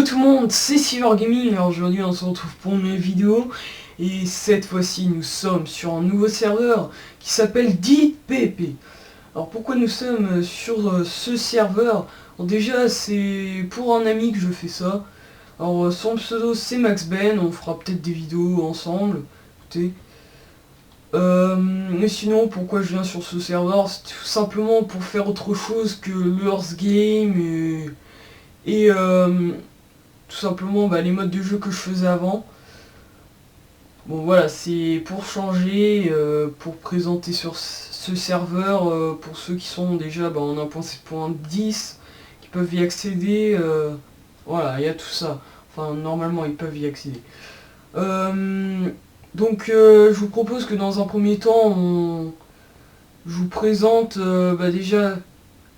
tout le monde, c'est Silver Gaming. Alors aujourd'hui on se retrouve pour une nouvelle vidéo. Et cette fois-ci nous sommes sur un nouveau serveur qui s'appelle DeepPP. Alors pourquoi nous sommes sur ce serveur? Alors déjà c'est pour un ami que je fais ça. Alors son pseudo c'est MaxBen, on fera peut-être des vidéos ensemble. Écoutez. Mais sinon pourquoi je viens sur ce serveur? C'est tout simplement pour faire autre chose que le Earth Game et tout simplement les modes de jeu que je faisais avant. Bon voilà, c'est pour changer, pour présenter sur ce serveur, pour ceux qui sont déjà en 1.7.10, qui peuvent y accéder, voilà, il y a tout ça. Enfin, normalement, ils peuvent y accéder. Donc, je vous propose que dans un premier temps, je vous présente déjà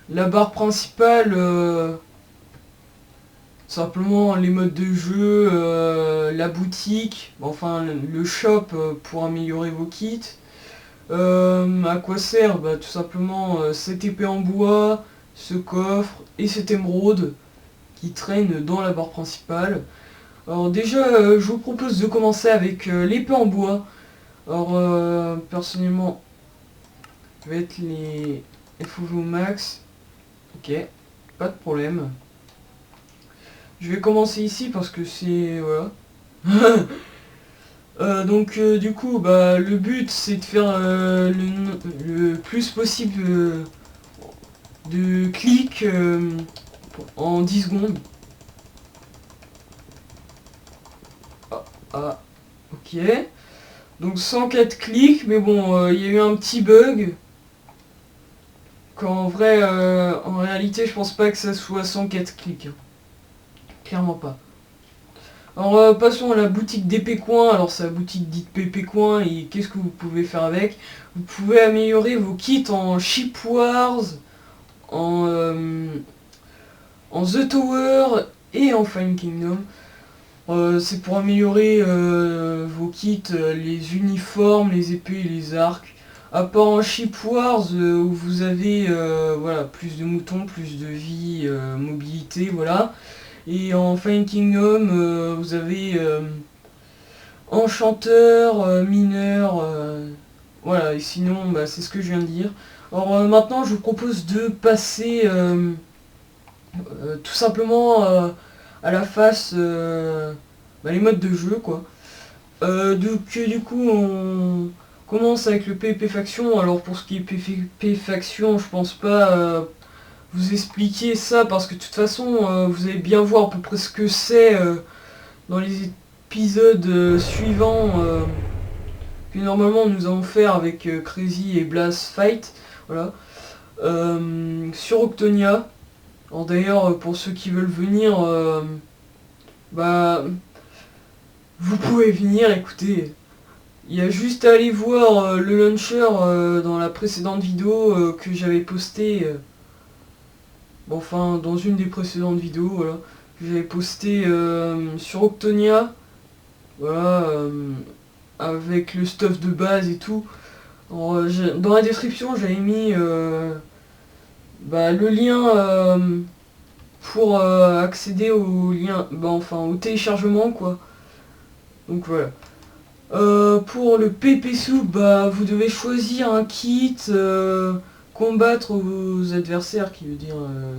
la barre principale, simplement les modes de jeu, la boutique, enfin le shop pour améliorer vos kits. À quoi sert? Tout simplement cette épée en bois, ce coffre et cette émeraude qui traîne dans la barre principale. Alors déjà je vous propose de commencer avec l'épée en bois. Alors personnellement je vais être les FOV max. Ok, pas de problème. Je vais commencer ici parce que c'est... voilà. Donc du coup le but c'est de faire le plus possible de clics en 10 secondes. Ah, ok. Donc 104 clics, mais bon il y a eu un petit bug. Qu'en vrai en réalité je pense pas que ça soit 104 clics. Clairement pas. Alors passons à la boutique des Pécoins. Alors c'est la boutique dite Pécoins et qu'est-ce que vous pouvez faire avec? Vous pouvez améliorer vos kits en Ship Wars, en The Tower et en Fine Kingdom. C'est pour améliorer vos kits, les uniformes, les épées et les arcs. À part en Ship Wars où vous avez voilà, plus de moutons, plus de vie, mobilité, voilà. Et en Fine Kingdom, vous avez enchanteur, mineur, voilà, et sinon c'est ce que je viens de dire. Alors maintenant je vous propose de passer tout simplement à la face, les modes de jeu quoi. Donc du coup on commence avec le PvP faction. Alors pour ce qui est PvP faction, je pense pas vous expliquer ça parce que de toute façon vous allez bien voir à peu près ce que c'est dans les épisodes suivants que normalement nous allons faire avec Crazy et Blast Fight. Voilà. Sur Octonia. Alors d'ailleurs pour ceux qui veulent venir, vous pouvez venir, écoutez. Il y a juste à aller voir le launcher dans la précédente vidéo que j'avais posté. Enfin dans une des précédentes vidéos, voilà. J'avais posté sur Octonia. Voilà. Avec le stuff de base et tout. Alors, dans la description j'avais mis le lien pour accéder au lien, au téléchargement quoi. Donc voilà. Pour le PP Soup, vous devez choisir un kit, combattre vos adversaires, qui veut dire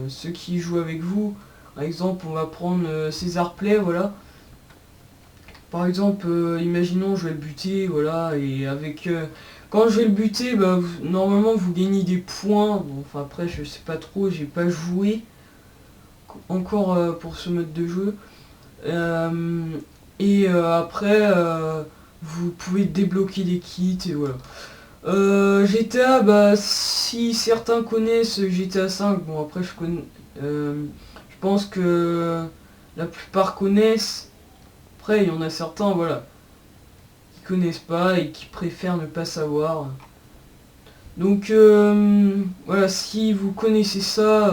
ceux qui jouent avec vous. Par exemple, on va prendre César Play, voilà. Par exemple, imaginons je vais le buter, voilà, et avec... quand je vais le buter, normalement vous gagnez des points. Bon, enfin après je sais pas trop, j'ai pas joué encore pour ce mode de jeu. Après vous pouvez débloquer des kits et voilà. GTA, si certains connaissent GTA 5, bon après je connais, je pense que la plupart connaissent. Après il y en a certains voilà qui connaissent pas et qui préfèrent ne pas savoir. Donc voilà, si vous connaissez ça,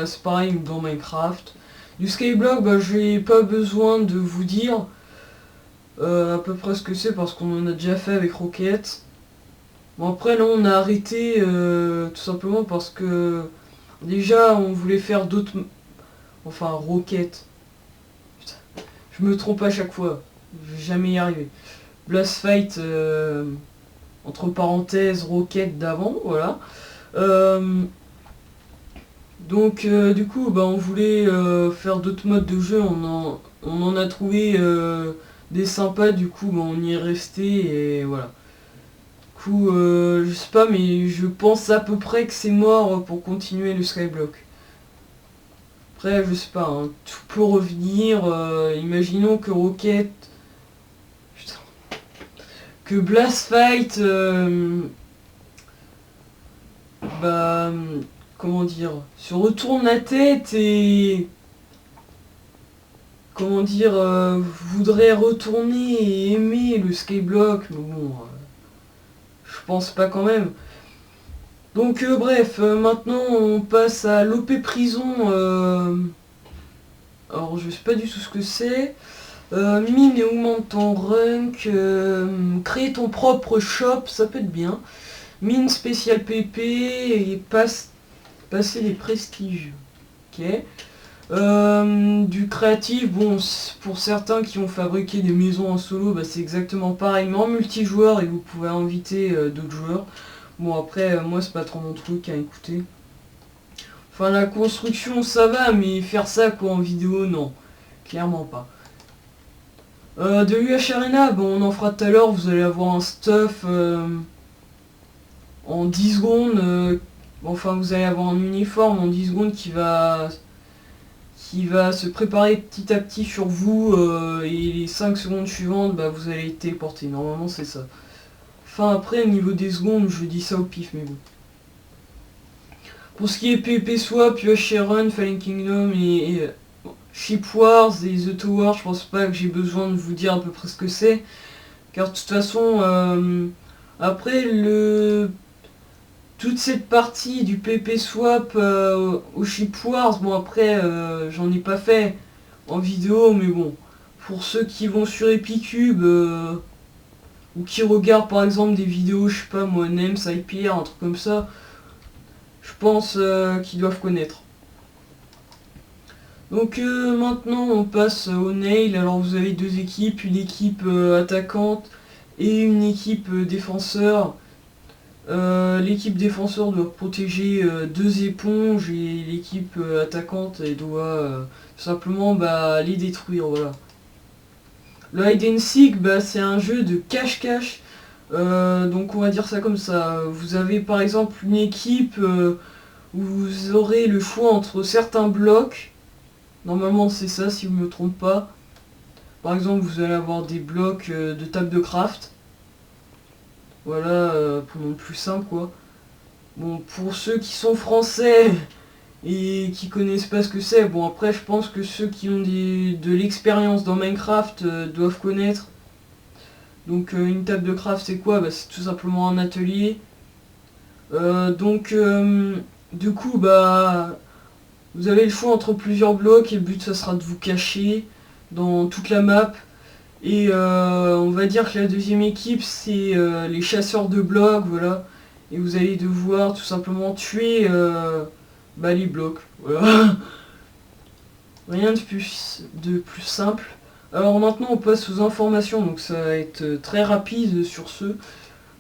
c'est pareil dans Minecraft. Du Skyblock, j'ai pas besoin de vous dire à peu près ce que c'est parce qu'on en a déjà fait avec Rocket. Bon après là on a arrêté tout simplement parce que déjà on voulait faire d'autres... Enfin Rocket. Je me trompe à chaque fois. Je vais jamais y arriver. Blast Fight, entre parenthèses, Rocket d'avant, voilà. Donc du coup, bah, on voulait faire d'autres modes de jeu, on en a trouvé des sympas, du coup bah, on y est resté et voilà. Du coup, je sais pas, mais je pense à peu près que c'est mort pour continuer le Skyblock. Après, je sais pas, hein, tout peut revenir, imaginons que Rocket... Putain. Que Blast Fight... bah... Comment dire, se retourne la tête et comment dire, voudrait retourner et aimer le Skyblock, mais bon, je pense pas quand même. Donc bref, maintenant on passe à l'OP Prison, alors je sais pas du tout ce que c'est. Mine et augmente ton rank, créer ton propre shop, ça peut être bien. Mine spécial PP et passer les prestiges. Ok. Du créatif, bon, pour certains qui ont fabriqué des maisons en solo, bah, c'est exactement pareil, mais en multijoueur, et vous pouvez inviter d'autres joueurs. Bon, après, moi, c'est pas trop mon truc à écouter. Enfin, la construction, ça va, mais faire ça, quoi, en vidéo, non. Clairement pas. De UH Arena, bon, on en fera tout à l'heure, vous allez avoir un stuff en 10 secondes. Enfin, vous allez avoir un uniforme en 10 secondes qui va se préparer petit à petit sur vous et les 5 secondes suivantes, bah, vous allez être téléporté. Normalement, c'est ça. Enfin, après, au niveau des secondes, je dis ça au pif, mais bon. Pour ce qui est PvP Swap, UH Run, Fallen Kingdom et Ship Wars et The Tower, je pense pas que j'ai besoin de vous dire à peu près ce que c'est. Car de toute façon, après toute cette partie du PP Swap au Ship Wars, bon après j'en ai pas fait en vidéo, mais bon, pour ceux qui vont sur Epicube ou qui regardent par exemple des vidéos, je sais pas moi, Nems, IPR, un truc comme ça, je pense qu'ils doivent connaître. Donc maintenant on passe au Nail. Alors vous avez deux équipes, une équipe attaquante et une équipe défenseur. L'équipe défenseur doit protéger deux éponges et l'équipe attaquante elle doit simplement bah, les détruire, voilà. Le hide and seek, bah, c'est un jeu de cache-cache, donc on va dire ça comme ça. Vous avez par exemple une équipe où vous aurez le choix entre certains blocs. Normalement c'est ça si je ne me trompe pas. Par exemple vous allez avoir des blocs de table de craft. Voilà, pour le plus simple quoi. Bon, pour ceux qui sont français et qui connaissent pas ce que c'est, bon après je pense que ceux qui ont de l'expérience dans Minecraft doivent connaître. Donc une table de craft c'est quoi? Bah, c'est tout simplement un atelier. Donc du coup bah vous avez le choix entre plusieurs blocs et le but ça sera de vous cacher dans toute la map. Et on va dire que la deuxième équipe c'est les chasseurs de blocs, voilà. Et vous allez devoir tout simplement tuer bah, les blocs, voilà. Rien de plus simple. Alors maintenant on passe aux informations, donc ça va être très rapide sur ce.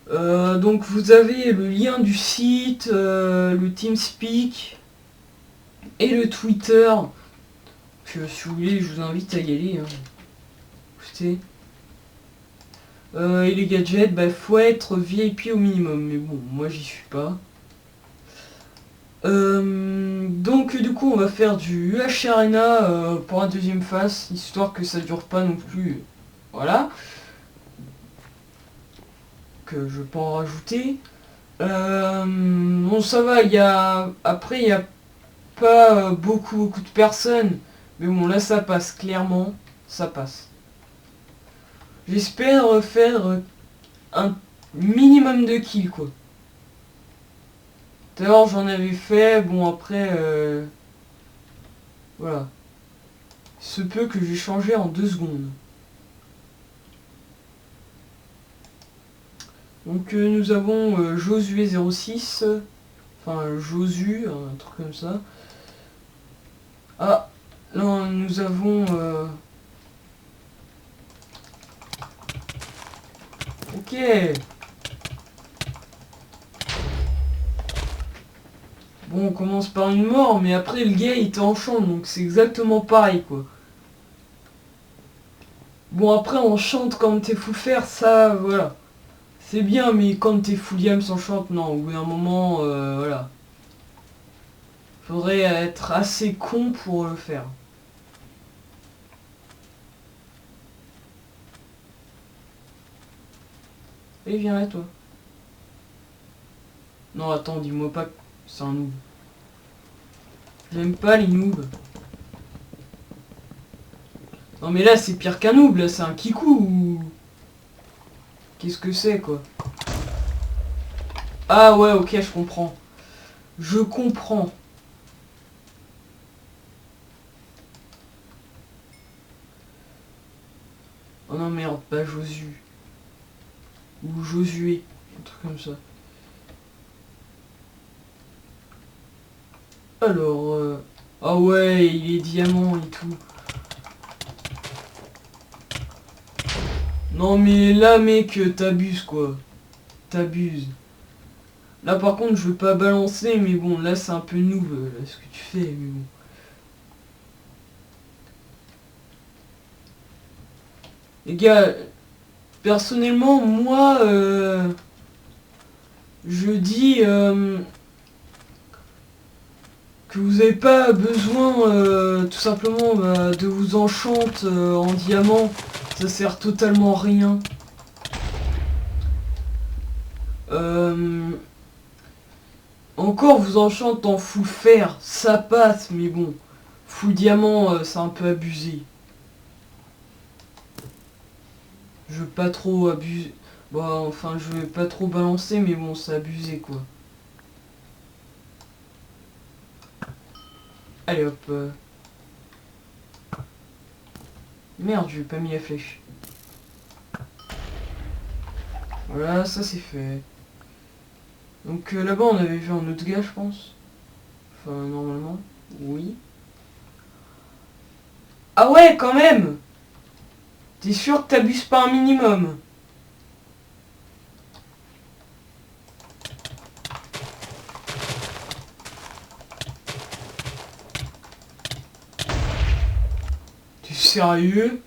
Donc vous avez le lien du site, le TeamSpeak et le Twitter. Que si vous voulez je vous invite à y aller. Hein. Écoutez. Et les gadgets, bah faut être VIP au minimum, mais bon, moi j'y suis pas. Donc du coup on va faire du UH Arena pour la deuxième phase, histoire que ça dure pas non plus. Voilà. Que je peux en rajouter. Bon ça va, il y a. Après il n'y a pas beaucoup de personnes. Mais bon là ça passe, clairement. Ça passe. J'espère faire un minimum de kills quoi. Tout à l'heure j'en avais fait, bon après voilà. Il se peut que j'ai changé en 2 secondes. Donc nous avons Josué 06, enfin Josu, un truc comme ça. Ah, là nous avons Bon, on commence par une mort, mais après le gars il t'enchante, donc c'est exactement pareil quoi. Bon après on chante quand t'es fou faire, ça voilà. C'est bien, mais quand t'es full game sans chante, non, au bout d'un moment, voilà. Faudrait être assez con pour le faire. Et viens là toi. Non attends, dis-moi pas que c'est un noob. J'aime pas les noobs. Non mais là c'est pire qu'un noob, là c'est un kikou ou... Qu'est-ce que c'est quoi? Ah ouais, ok, je comprends. Je comprends. Oh non merde, pas Josu. Ou Josué, un truc comme ça. Alors, ah ouais, il est diamant et tout. Non mais là mec, t'abuses quoi. T'abuses. Là par contre je veux pas balancer, mais bon là c'est un peu noob là, ce que tu fais, mais bon. Les gars, personnellement moi je dis que vous n'avez pas besoin tout simplement de vous enchante en diamant. Ça sert totalement à rien. Encore vous enchante en full fer, ça passe, mais bon. Full diamant, c'est un peu abusé. Je veux pas trop abuser. Bon, enfin, je vais pas trop balancer, mais bon, c'est abusé, quoi. Allez, hop. Merde, je n'ai pas mis la flèche. Voilà, ça c'est fait. Donc là-bas, on avait vu un autre gars, je pense. Enfin, normalement. Oui. Ah ouais, quand même! T'es sûr que t'abuses pas un minimum? T'es sérieux?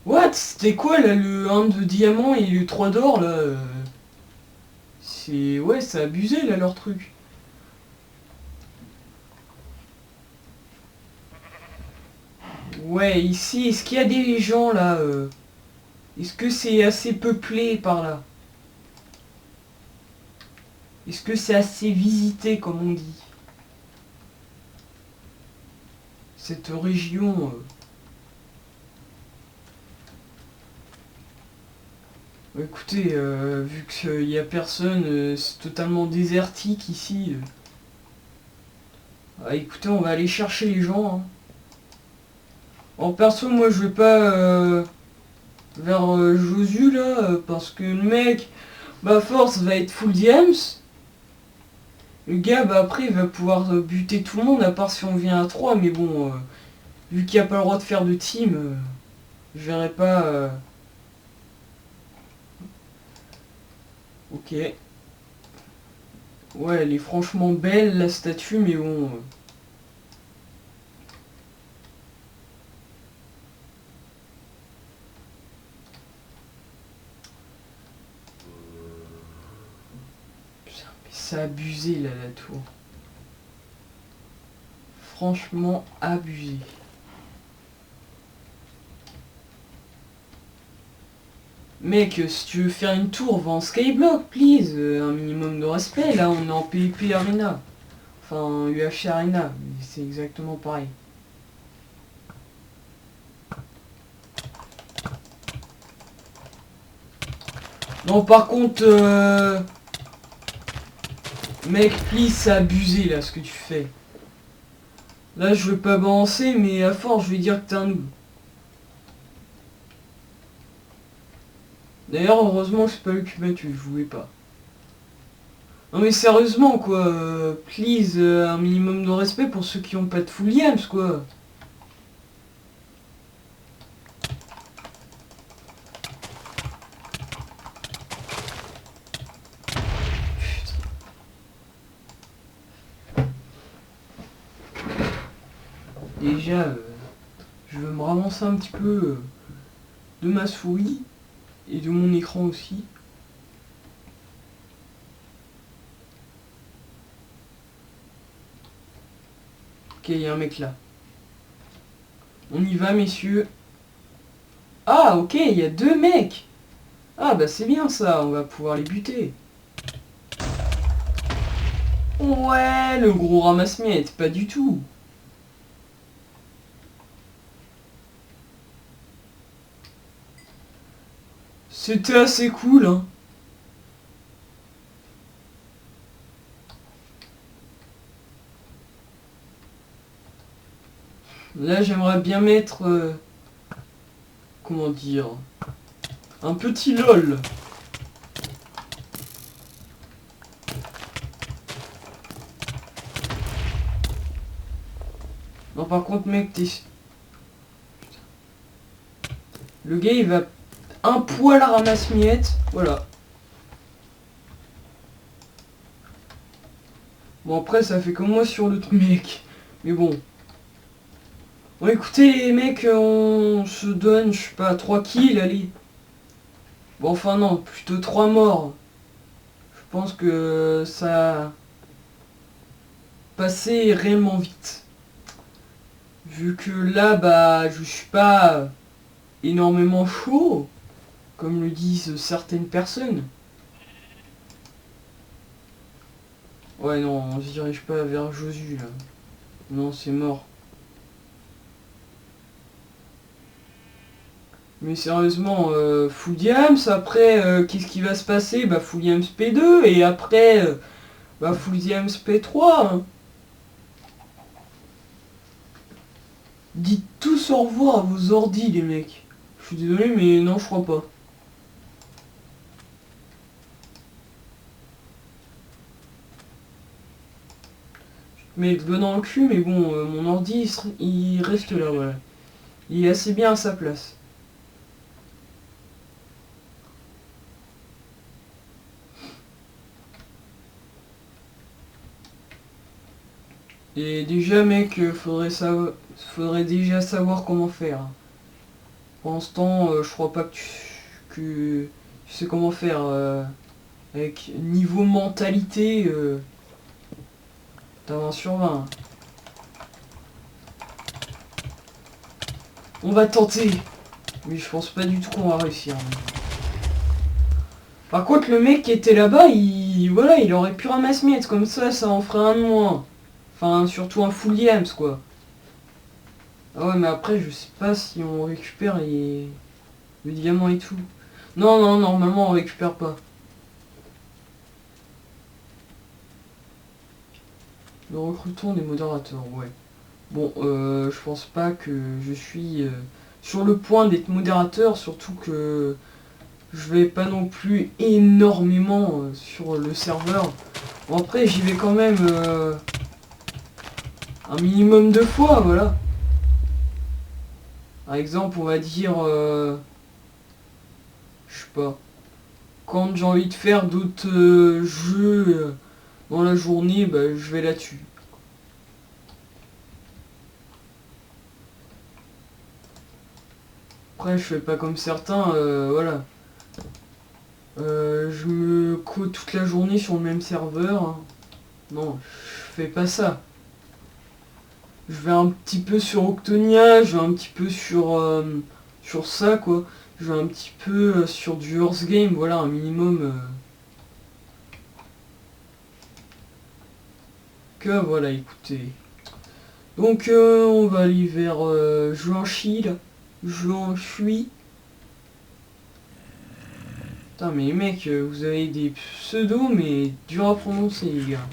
What? C'était quoi là, le 1 de diamant et le 3 d'or là C'est... Ouais, c'est abusé là leur truc. Ouais, ici, est-ce qu'il y a des gens là Est-ce que c'est assez peuplé par là? Est-ce que c'est assez visité comme on dit? Cette région... Écoutez, vu qu'il n'y a personne, c'est totalement désertique ici. Ah, écoutez, on va aller chercher les gens. Hein. En perso, moi je vais pas vers Josu là, parce que le mec, bah force va être full diams. Le gars, bah après, il va pouvoir buter tout le monde, à part si on vient à 3, mais bon, vu qu'il n'y a pas le droit de faire de team, je verrai pas... Ok. Ouais, elle est franchement belle, la statue, mais bon... Putain, mais c'est abusé, là, la tour. Franchement, abusé. Mec, si tu veux faire une tour, va en skyblock, please. Un minimum de respect, là, on est en PvP Arena. Enfin, UHC Arena, c'est exactement pareil. Non, par contre, mec, please, c'est abusé, là, ce que tu fais. Là, je veux pas balancer, mais à force, je vais dire que t'es un noob. D'ailleurs, heureusement, c'est pas lui qui m'a tué, je voulais pas. Non mais sérieusement, quoi, please, un minimum de respect pour ceux qui ont pas de full yams, quoi. déjà, je veux me ramasser un petit peu de ma souris et de mon écran aussi. Ok, il y a un mec là. On y va, messieurs. Ah, ok, il y a 2 mecs. Ah, bah c'est bien ça, on va pouvoir les buter. Ouais, le gros ramasse-miettes, pas du tout. C'était assez cool, hein. Là, j'aimerais bien mettre... comment dire... un petit lol. Non, par contre, mec, t'es... Le gars, il va un poil à ramasse-miettes. Voilà. Bon, après, ça fait comme moi sur l'autre mec. Mais bon. Bon, écoutez, les mecs, on se donne, je sais pas, 3 kills, allez. Bon, enfin, non, plutôt 3 morts. Je pense que ça... passé réellement vite. Vu que là, bah, je suis pas énormément chaud, comme le disent certaines personnes. Ouais, non, on se dirige pas vers Josu, là. Non, c'est mort. Mais sérieusement, Full Diams, après, qu'est-ce qui va se passer? Bah, Full Diams P2, et après, bah, Full Diams P3, hein. Dites tous au revoir à vos ordis, les mecs. Je suis désolé, mais non, je crois pas. Mais le doigt dans le cul, mais bon, mon ordi, il reste là, voilà. Il est assez bien à sa place. Et déjà, mec, faudrait déjà savoir comment faire. Pour l'instant, je crois pas que tu sais comment faire. Avec niveau mentalité, t'as 20 sur 20. On va tenter. Mais je pense pas du tout qu'on va réussir. Par contre, le mec qui était là-bas, voilà, il aurait pu ramasser miettes. Comme ça en ferait un de moins. Enfin, surtout un full yams, quoi. Ah ouais, mais après, je sais pas si on récupère le diamant et tout. Non, non, normalement, on récupère pas. Nous recrutons des modérateurs, ouais. Bon, je pense pas que je suis sur le point d'être modérateur, surtout que je vais pas non plus énormément sur le serveur. Bon, après, j'y vais quand même un minimum de fois, voilà. Par exemple, on va dire, je sais pas, quand j'ai envie de faire d'autres jeux dans la journée, bah, je vais là-dessus. Après, je fais pas comme certains, voilà. Je me code toute la journée sur le même serveur, hein. Non, je fais pas ça. Je vais un petit peu sur Octonia, je vais un petit peu sur ça, quoi. Je vais un petit peu sur du Earth Game, voilà, un minimum. Que voilà, écoutez. Donc, on va aller vers Juanchi, là. Juanchi. Putain, mais mec, vous avez des pseudos, mais dur à prononcer, les gars.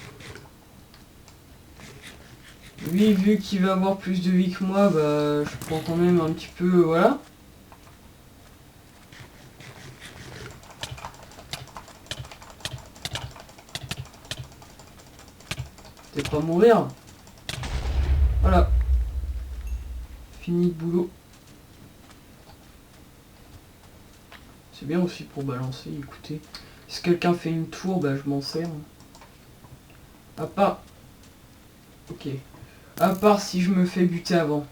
Lui, vu qu'il va avoir plus de vie que moi, bah, je prends quand même un petit peu, voilà. T'es pas à mourir. Voilà. Fini le boulot. C'est bien aussi pour balancer, écoutez. Si quelqu'un fait une tour, bah, je m'en sers. À part... Ok. À part si je me fais buter avant.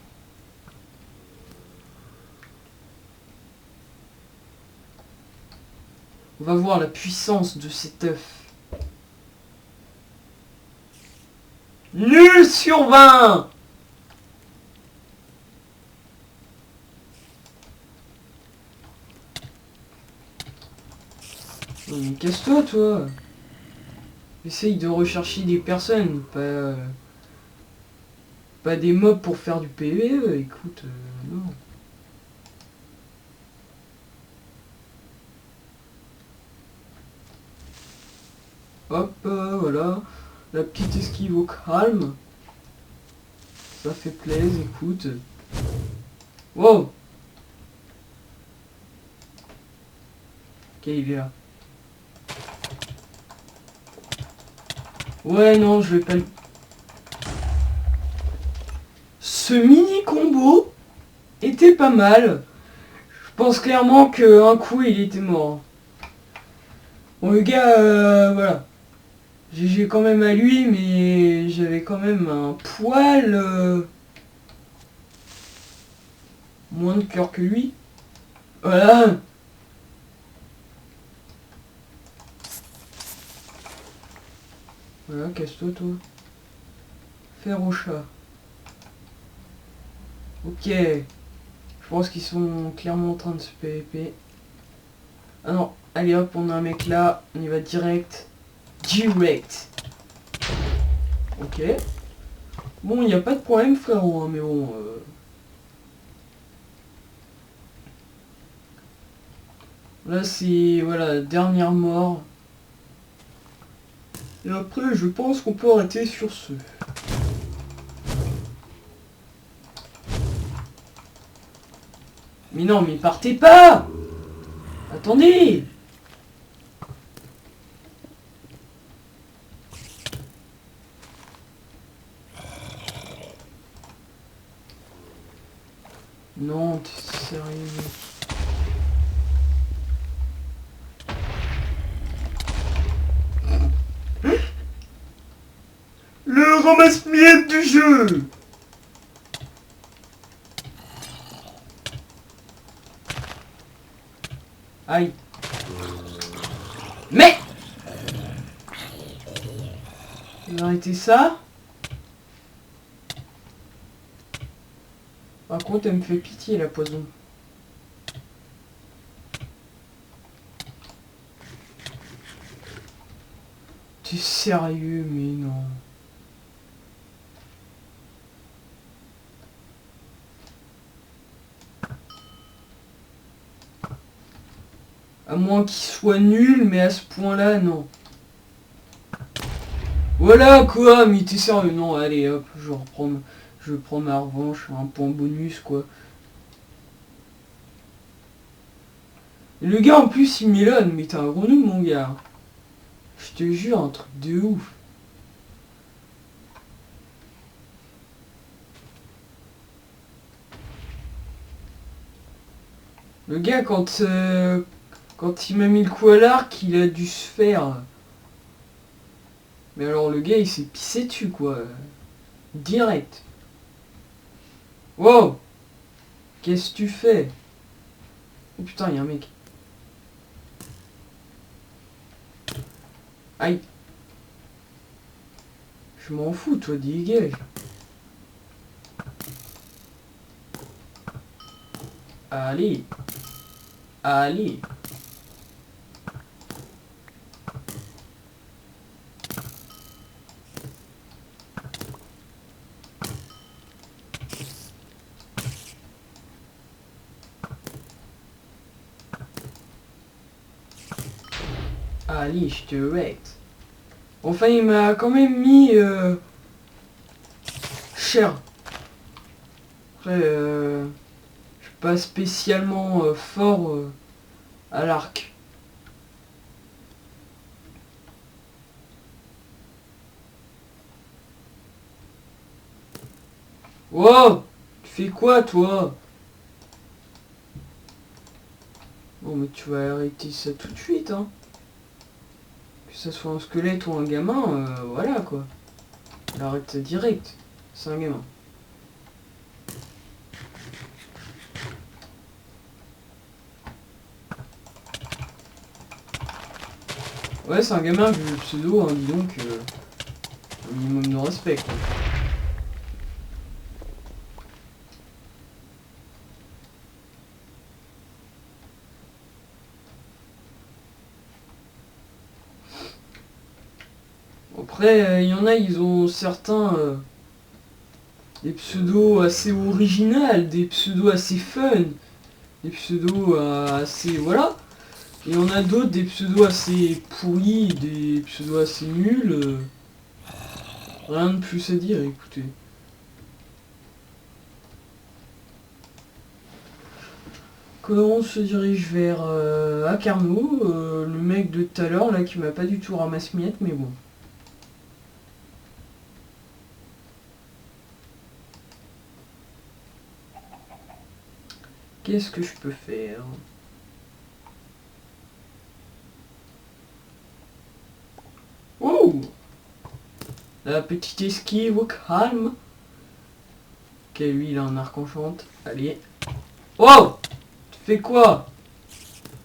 On va voir la puissance de cet œuf. Nul sur 20. Casse-toi, toi. Essaye de rechercher des personnes, pas des mobs pour faire du PvE. Écoute, non. Hop, voilà. La petite esquive au calme. Ça fait plaisir, écoute. Wow. Ok, il est là. Ouais, non, je vais pas le... Ce mini combo était pas mal. Je pense clairement qu'un coup, il était mort. Bon, le gars, voilà. GG quand même à lui, mais j'avais quand même un poil moins de cœur que lui. Voilà. Voilà, casse-toi, toi. Faire au chat. Ok. Je pense qu'ils sont clairement en train de se PVP. Ah non, allez hop, on a un mec là. On y va direct. Direct. Ok. Bon, il n'y a pas de problème, frérot, hein, mais bon... Là, c'est... Voilà, dernière mort. Et après, je pense qu'on peut arrêter sur ce. Mais non, mais partez pas! Attendez! Non, t'es sérieux, mec. Le ramasse-miettes du jeu! Aïe. Mais! On va arrêter ça. Par contre, elle me fait pitié, la poison. T'es sérieux, mais non. À moins qu'il soit nul, mais à ce point-là, non. Voilà quoi, mais t'es sérieux? Non, allez hop, je prends ma revanche, un point bonus quoi. Et le gars en plus il m'élonne, mais t'es un gros noob mon gars. Je te jure, un truc de ouf. Le gars quand il m'a mis le coup à l'arc, il a dû se faire. Mais alors le gars il s'est pissé dessus quoi. Direct. Wow. Qu'est-ce que tu fais? Oh putain, il y a un mec. Aïe. Je m'en fous, toi, dégage. Allez. Allez. Allez, je te rate. Enfin, il m'a quand même mis cher. Après, je suis pas spécialement fort à l'arc. Wow! Tu fais quoi, toi? Bon, mais tu vas arrêter ça tout de suite, hein. Que ça soit un squelette ou un gamin, voilà, quoi. Il arrête direct. C'est un gamin. Ouais, c'est un gamin vu le pseudo, hein, dis donc. Un minimum de respect, quoi. Après, il y en a, ils ont certains... des pseudos assez originales, des pseudos assez fun, des pseudos assez... Voilà. Et on a d'autres, des pseudos assez pourris, des pseudos assez nuls. Rien de plus à dire, écoutez. Comment on se dirige vers Acarno, le mec de tout à l'heure là qui m'a pas du tout ramasse miette, mais bon. Qu'est-ce que je peux faire? Oh! La petite esquive au calme. Ok, lui il a un arc enchante. Allez. Oh! Tu fais quoi?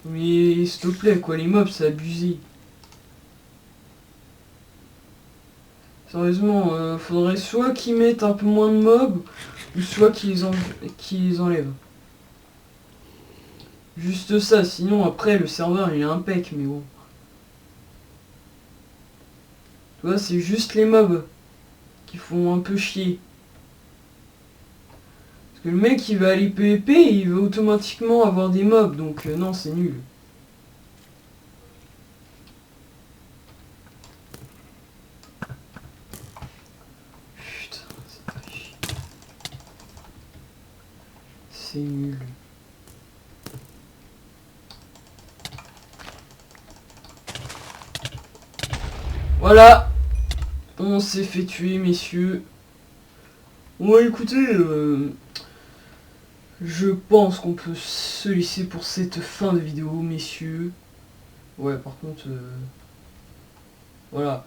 Mais s'il te plaît, quoi, les mobs, c'est abusé. Sérieusement, faudrait soit qu'ils mettent un peu moins de mobs, ou soit qu'ils les enlèvent. Juste ça, sinon après le serveur il est impec, mais bon. Tu vois, c'est juste les mobs qui font un peu chier. Parce que le mec il va aller PvP et il va automatiquement avoir des mobs, donc non, c'est nul. Putain, ça fait chier. C'est nul. Voilà, on s'est fait tuer, messieurs. Bon, écoutez, je pense qu'on peut se laisser pour cette fin de vidéo, messieurs. Ouais, par contre, voilà.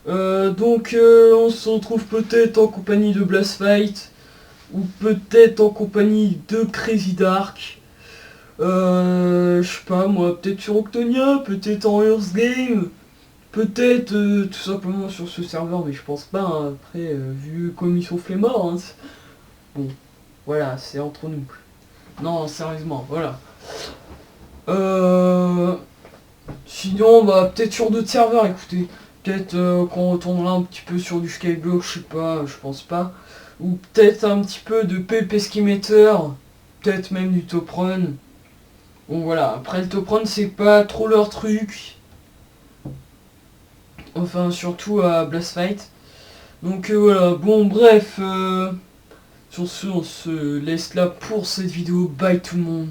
Donc, on se retrouve peut-être en compagnie de Blast Fight, ou peut-être en compagnie de Crazy Dark. Je sais pas, moi, peut-être sur Octonia, peut-être en Earth Game. Peut-être tout simplement sur ce serveur, mais je pense pas, hein, après, vu comme ils sont flemmards, hein, bon, voilà, c'est entre nous. Non, sérieusement, voilà. Sinon, bah, peut-être sur d'autres serveurs, écoutez. Peut-être qu'on retournera un petit peu sur du Skyblock, je sais pas, je pense pas. Ou peut-être un petit peu de PvP Skimeter, peut-être même du Top Run. Bon voilà, après le Top Run c'est pas trop leur truc. Enfin, surtout à Blast Fight. Donc voilà, bon bref, sur ce, on se laisse là pour cette vidéo. Bye tout le monde.